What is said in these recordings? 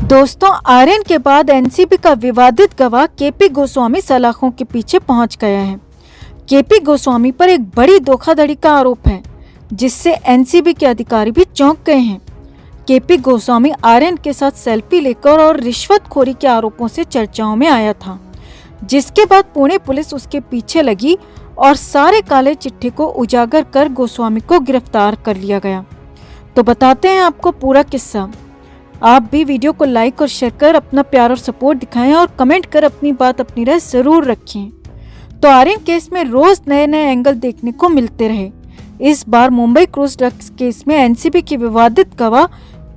दोस्तों, आर्यन के बाद एनसीबी का विवादित गवाह केपी गोस्वामी सलाखों के पीछे पहुंच गया है। केपी गोस्वामी पर एक बड़ी धोखाधड़ी का आरोप है, जिससे एनसीबी के अधिकारी भी चौंक गए हैं। केपी गोस्वामी आर्यन के साथ सेल्फी लेकर और रिश्वतखोरी के आरोपों से चर्चाओं में आया था, जिसके बाद पुणे पुलिस उसके पीछे लगी और सारे काले चिट्ठे को उजागर कर गोस्वामी को गिरफ्तार कर लिया गया। तो बताते हैं आपको पूरा किस्सा। आप भी वीडियो को लाइक और शेयर कर अपना प्यार और सपोर्ट दिखाएं और कमेंट कर अपनी बात अपनी राय जरूर रखें। तो आर्यन केस में रोज नए नए एंगल देखने को मिलते रहे। इस बार मुंबई क्रूज ड्रग्स केस में एनसीबी की विवादित गवाह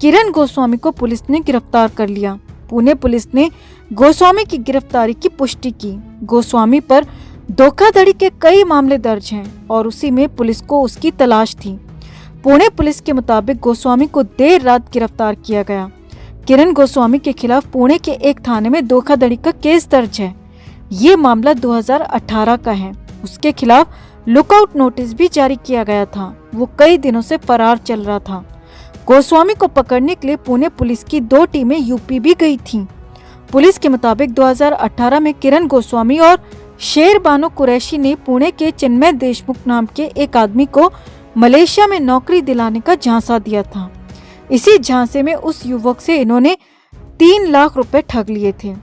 किरण गोस्वामी को पुलिस ने गिरफ्तार कर लिया। पुणे पुलिस ने गोस्वामी की गिरफ्तारी की पुष्टि की। गोस्वामी पर धोखाधड़ी के कई मामले दर्ज हैं और उसी में पुलिस को उसकी तलाश थी। पुणे पुलिस के मुताबिक गोस्वामी को देर रात गिरफ्तार किया गया। किरण गोस्वामी के खिलाफ पुणे के एक थाने में धोखाधड़ी का केस दर्ज है। ये मामला 2018 का है। उसके खिलाफ लुकआउट नोटिस भी जारी किया गया था। वो कई दिनों से फरार चल रहा था। गोस्वामी को पकड़ने के लिए पुणे पुलिस की 2 टीमें यूपी भी गई थीं। पुलिस के मुताबिक 2018 में किरण गोस्वामी और शेर बानो कुरैशी ने पुणे के चिन्मय देशमुख नाम के एक आदमी को मलेशिया में नौकरी दिलाने का झांसा दिया था। इसी झांसे में उस युवक से इन्होंने 3 लाख रुपए ठग लिए थे।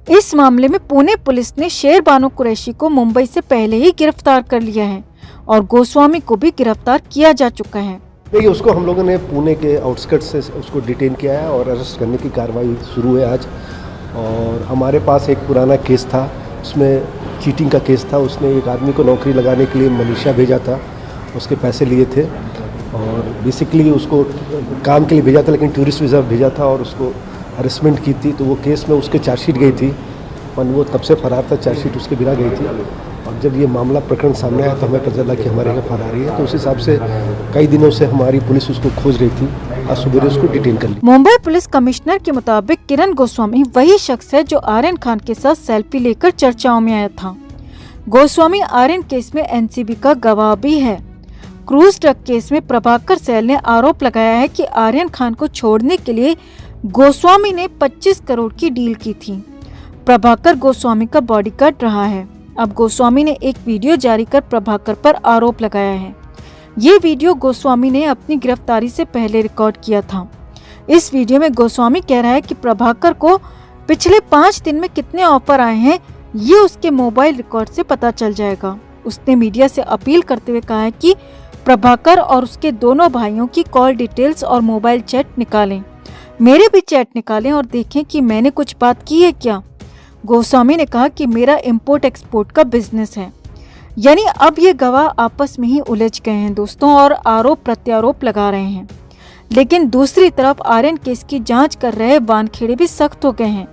इस मामले में पुणे पुलिस ने शेर बानो कुरैशी को मुंबई से पहले ही गिरफ्तार कर लिया है और गोस्वामी को भी गिरफ्तार किया जा चुका है। देखिए, उसको हम लोगों ने पुणे के आउटस्कर्ट से उसको डिटेन किया है और अरेस्ट करने की कार्रवाई शुरू है आज। और हमारे पास एक पुराना केस था, उसमें चीटिंग का केस था। उसने एक आदमी को नौकरी लगाने के लिए मलेशिया भेजा था, उसके पैसे लिए थे और बेसिकली उसको काम के लिए भेजा था, लेकिन टूरिस्ट वीज़ा भेजा था और उसको हरेसमेंट की थी। तो वो केस में उसके चार्जशीट गई थी, पर वो तब से फरार था, चार्जशीट उसके बिना गई थी। और जब ये मामला प्रकरण सामने आया तो हमें पता चला कि हमारे यहाँ फरारी है। तो उस हिसाब से कई दिनों से हमारी पुलिस उसको खोज रही थी। आज सुबह उसको डिटेन कर लिया। मुंबई पुलिस कमिश्नर के मुताबिक किरण गोस्वामी वही शख्स है जो आर्यन खान के साथ सेल्फी लेकर चर्चाओं में आया था। गोस्वामी आर्यन केस में एनसीबी का गवाह भी है। क्रूज ड्रग केस में प्रभाकर सैल ने आरोप लगाया है कि आर्यन खान को छोड़ने के लिए गोस्वामी ने 25 करोड़ की डील की थी। प्रभाकर गोस्वामी का बॉडीगार्ड रहा है। अब गोस्वामी ने एक वीडियो जारी कर प्रभाकर पर आरोप लगाया है। ये वीडियो गोस्वामी ने अपनी गिरफ्तारी से पहले रिकॉर्ड किया था। इस वीडियो में गोस्वामी कह रहा है कि प्रभाकर को पिछले 5 दिन में कितने ऑफर आए हैं, ये उसके मोबाइल रिकॉर्ड से पता चल जाएगा। उसने मीडिया से अपील करते हुए कहा है कि प्रभाकर और उसके दोनों भाइयों की कॉल डिटेल्स और मोबाइल चैट निकालें, मेरे भी चैट निकालें और देखें कि मैंने कुछ बात की है क्या। गोस्वामी ने कहा कि मेरा इंपोर्ट एक्सपोर्ट का बिजनेस है। यानी अब ये गवाह आपस में ही उलझ गए हैं दोस्तों और आरोप प्रत्यारोप लगा रहे हैं। लेकिन दूसरी तरफ आर्यन केस की जांच कर रहे वानखेड़े भी सख्त हो गए हैं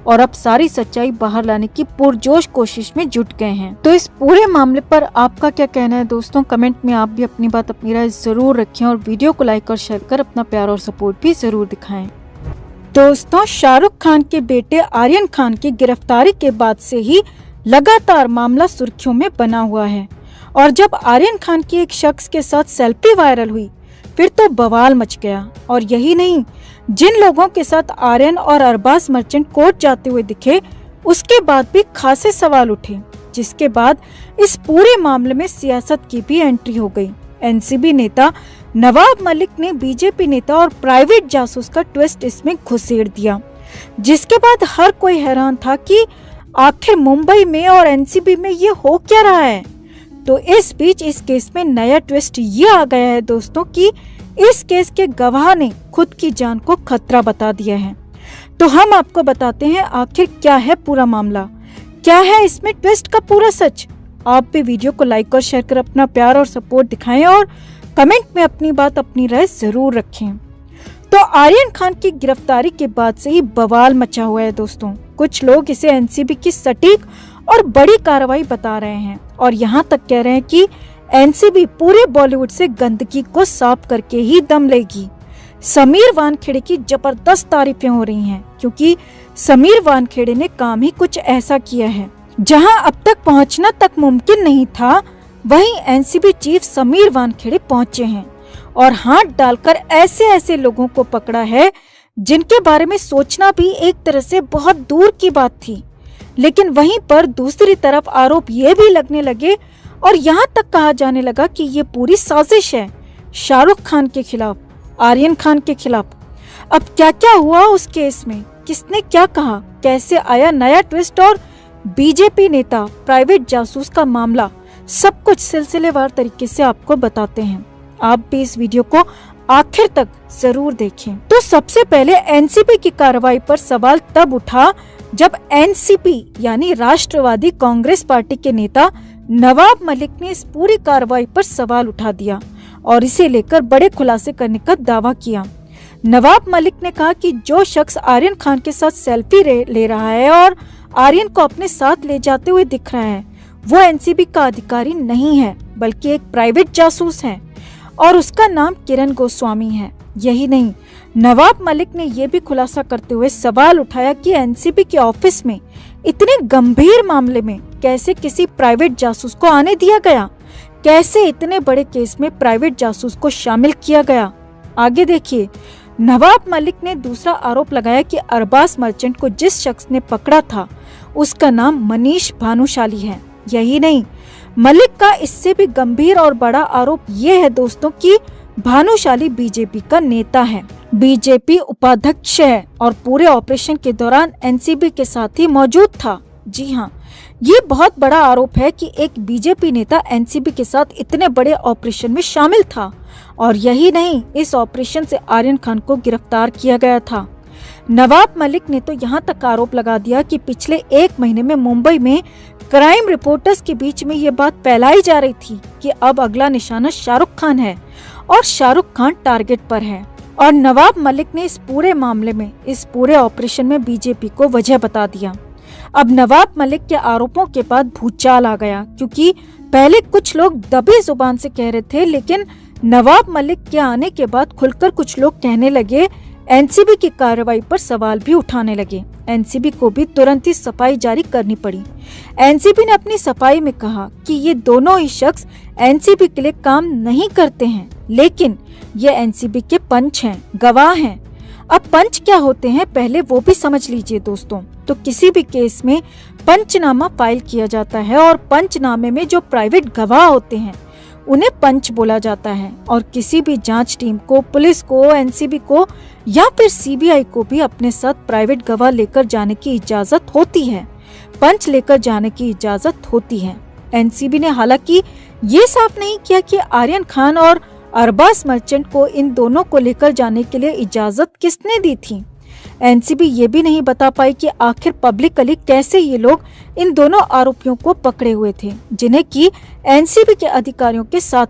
और अब सारी सच्चाई बाहर लाने की पुरजोश कोशिश में जुट गए हैं। तो इस पूरे मामले पर आपका क्या कहना है दोस्तों? कमेंट में आप भी अपनी बात अपनी राय जरूर रखें और वीडियो को लाइक और शेयर कर अपना प्यार और सपोर्ट भी जरूर दिखाएं। दोस्तों, शाहरुख खान के बेटे आर्यन खान की गिरफ्तारी के बाद से ही लगातार मामला सुर्खियों में बना हुआ है और जब आर्यन खान की एक शख्स के साथ सेल्फी वायरल हुई फिर तो बवाल मच गया। और यही नहीं, जिन लोगों के साथ आर्यन और अरबाज मर्चेंट कोर्ट जाते हुए दिखे उसके बाद भी खासे सवाल उठे, जिसके बाद इस पूरे मामले में सियासत की भी एंट्री हो गई। एनसीबी नेता नवाब मलिक ने बीजेपी नेता और प्राइवेट जासूस का ट्विस्ट इसमें घुसेड़ दिया, जिसके बाद हर कोई हैरान था कि आखिर मुंबई में और एनसीबी में ये हो क्या रहा है। तो इस बीच इस केस में नया ट्विस्ट ये आ गया है दोस्तों कि इस केस के गवाह ने खुद की जान को खतरा बता दिया है। तो हम आपको बताते हैं आखिर क्या है पूरा मामला, क्या है इसमें ट्विस्ट का पूरा सच। आप भी वीडियो को लाइक और शेयर कर अपना प्यार और सपोर्ट दिखाएं और कमेंट में अपनी बात अपनी राय जरूर रखें। तो आर्यन खान की गिरफ्तारी के बाद से ही बवाल मचा हुआ है दोस्तों। कुछ लोग इसे एनसीबी की सटीक और बड़ी कार्रवाई बता रहे हैं और यहाँ तक कह रहे हैं कि एनसीबी पूरे बॉलीवुड से गंदगी को साफ करके ही दम लेगी। समीर वानखेड़े की जबरदस्त तारीफें हो रही हैं क्योंकि समीर वानखेड़े ने काम ही कुछ ऐसा किया है जहां अब तक पहुंचना तक मुमकिन नहीं था, वहीं एनसीबी चीफ समीर वानखेड़े पहुंचे हैं और हाथ डालकर ऐसे ऐसे लोगों को पकड़ा है जिनके बारे में सोचना भी एक तरह से बहुत दूर की बात थी। लेकिन वहीं पर दूसरी तरफ आरोप ये भी लगने लगे और यहाँ तक कहा जाने लगा कि ये पूरी साजिश है शाहरुख खान के खिलाफ, आर्यन खान के खिलाफ। अब क्या क्या हुआ उस केस में, किसने क्या कहा, कैसे आया नया ट्विस्ट और बीजेपी नेता प्राइवेट जासूस का मामला, सब कुछ सिलसिलेवार तरीके से आपको बताते हैं। आप भी इस वीडियो को आखिर तक जरूर देखें। तो सबसे पहले एनसीपी की कार्रवाई पर सवाल तब उठा जब एनसीपी यानी राष्ट्रवादी कांग्रेस पार्टी के नेता नवाब मलिक ने इस पूरी कार्रवाई पर सवाल उठा दिया और इसे लेकर बड़े खुलासे करने का दावा किया। नवाब मलिक ने कहा कि जो शख्स आर्यन खान के साथ सेल्फी ले रहा है और आर्यन को अपने साथ ले जाते हुए दिख रहा है, वो एनसीबी का अधिकारी नहीं है बल्कि एक प्राइवेट जासूस है और उसका नाम किरण गोस्वामी है। यही नहीं, नवाब मलिक ने यह भी खुलासा करते हुए सवाल उठाया कि एनसीबी के ऑफिस में इतने गंभीर मामले में कैसे किसी प्राइवेट जासूस को आने दिया गया, कैसे इतने बड़े केस में प्राइवेट जासूस को शामिल किया गया। आगे देखिए, नवाब मलिक ने दूसरा आरोप लगाया कि अरबाज मर्चेंट को जिस शख्स ने पकड़ा था उसका नाम मनीष भानुशाली है। यही नहीं, मलिक का इससे भी गंभीर और बड़ा आरोप ये है दोस्तों कि भानुशाली बीजेपी का नेता है, बीजेपी उपाध्यक्ष है और पूरे ऑपरेशन के दौरान एनसीबी के साथ ही मौजूद था। जी हाँ, ये बहुत बड़ा आरोप है कि एक बीजेपी नेता एनसीबी के साथ इतने बड़े ऑपरेशन में शामिल था। और यही नहीं, इस ऑपरेशन से आर्यन खान को गिरफ्तार किया गया था। नवाब मलिक ने तो यहाँ तक आरोप लगा दिया कि पिछले 1 महीने में मुंबई में क्राइम रिपोर्टर्स के बीच में ये बात फैलाई जा रही थी कि अब अगला निशाना शाहरुख खान है और शाहरुख खान टारगेट पर है। और नवाब मलिक ने इस पूरे मामले में, इस पूरे ऑपरेशन में बीजेपी को वजह बता दिया। अब नवाब मलिक के आरोपों के बाद भूचाल आ गया, क्योंकि पहले कुछ लोग दबी जुबान से कह रहे थे, लेकिन नवाब मलिक के आने के बाद खुलकर कुछ लोग कहने लगे, एनसीबी की कार्रवाई पर सवाल भी उठाने लगे। एनसीबी को भी तुरंत ही सफाई जारी करनी पड़ी। एनसीबी ने अपनी सफाई में कहा कि ये दोनों ही शख्स एनसीबी के लिए काम नहीं करते हैं, लेकिन ये एनसीबी के पंच हैं, गवाह हैं। अब पंच क्या होते हैं पहले वो भी समझ लीजिए दोस्तों। तो किसी भी केस में पंचनामा फाइल किया जाता है और पंचनामे में जो प्राइवेट गवाह होते हैं उन्हें पंच बोला जाता है। और किसी भी जांच टीम को, पुलिस को, एनसीबी को या फिर सीबीआई को भी अपने साथ प्राइवेट गवाह लेकर जाने की इजाजत होती है, पंच लेकर जाने की इजाजत होती है। एनसीबी ने हालांकि ये साफ नहीं किया कि आर्यन खान और अरबाज मर्चेंट को इन दोनों को लेकर जाने के लिए इजाजत किसने दी थी। एनसीबी ये भी नहीं बता पाई कि आखिर पब्लिकली कैसे ये लोग इन दोनों आरोपियों को पकड़े हुए थे, जिन्हें कि एनसीबी के अधिकारियों के साथ